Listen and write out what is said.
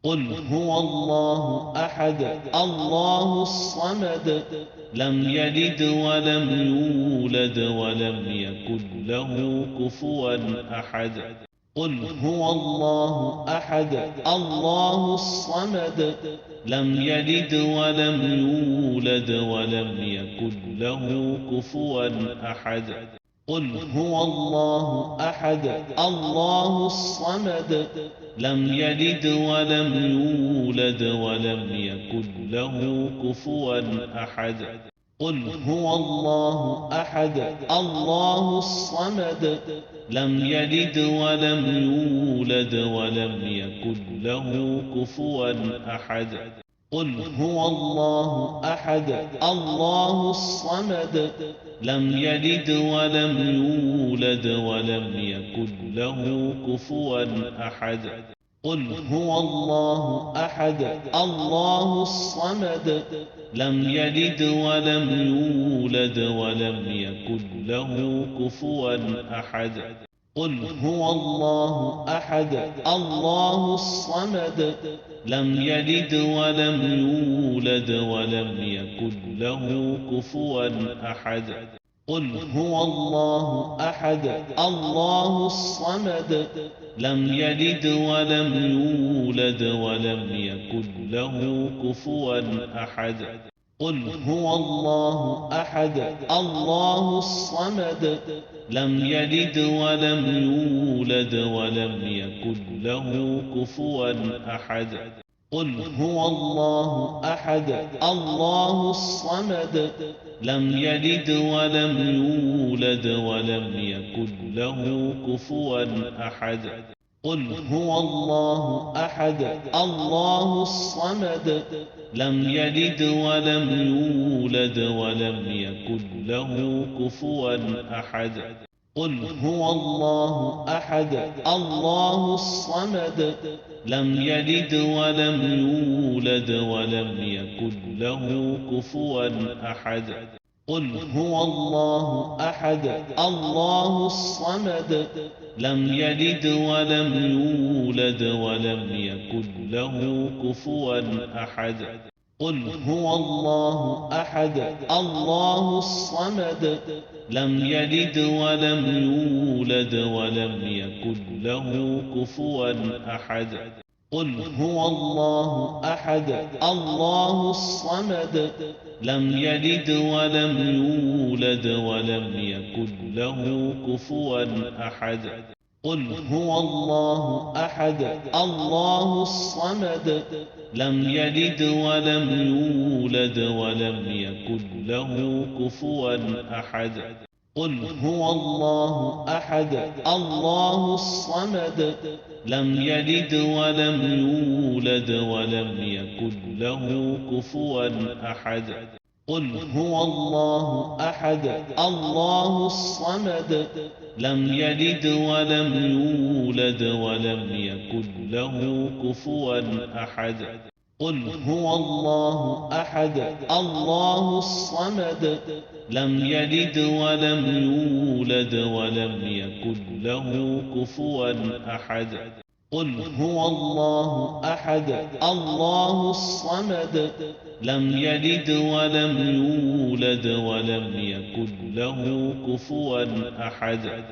قل هو الله أحد الله الصمد لم يلد ولم يولد ولم يكن له كفوا أحد قل هو الله أحد الله الصمد لم يلد ولم يولد ولم يكن له كفوا أحد قل هو الله أحد الله الصمد لم يلد ولم يولد ولم يكن له كفوا أحد قل هو الله أحد الله الصمد لم يلد ولم يولد ولم يكن له كفوا أحد قل هو الله أحد الله الصمد لم يلد ولم يولد ولم يكن له كفوا أحد قل هو الله أحد الله الصمد لم يلد ولم يولد ولم يكن له كفوا أحد قل هو الله أحد الله الصمد لم يلد ولم يولد ولم يكن له كفوا أحد قل هو الله أحد الله الصمد لم يلد ولم يولد ولم يكن له كفوا أحد قل هو الله أحد الله الصمد لم يلد ولم يولد ولم يكن له كفوا أحد قل هو الله أحد الله الصمد لم يلد ولم يولد ولم يكن له كفوا أحد قل هو الله أحد الله الصمد لم يلد ولم يولد ولم يكن له كفوا أحد قل هو الله أحد الله الصمد لم يلد ولم يولد ولم يكن له كفوا أحد قل هو الله أحد الله الصمد لم يلد ولم يولد ولم يكن له كفوا أحد قل هو الله أحد الله الصمد لم يلد ولم يولد ولم يكن له كفوا أحد قل هو الله أحد الله الصمد لم يلد ولم يولد ولم يكن له كفوا أحد قل هو الله أحد الله الصمد لم يلد ولم يولد ولم يكن له كفوا أحد قل هو الله أحد الله الصمد لم يلد ولم يولد ولم يكن له كفوا أحد قل هو الله أحد الله الصمد لم يلد ولم يولد ولم يكن له كفوا أحد قل هو الله أحد الله الصمد لم يلد ولم يولد ولم يكن له كفوا أحد قل هو الله أحد الله الصمد لم يلد ولم يولد ولم يكن له كفوا أحد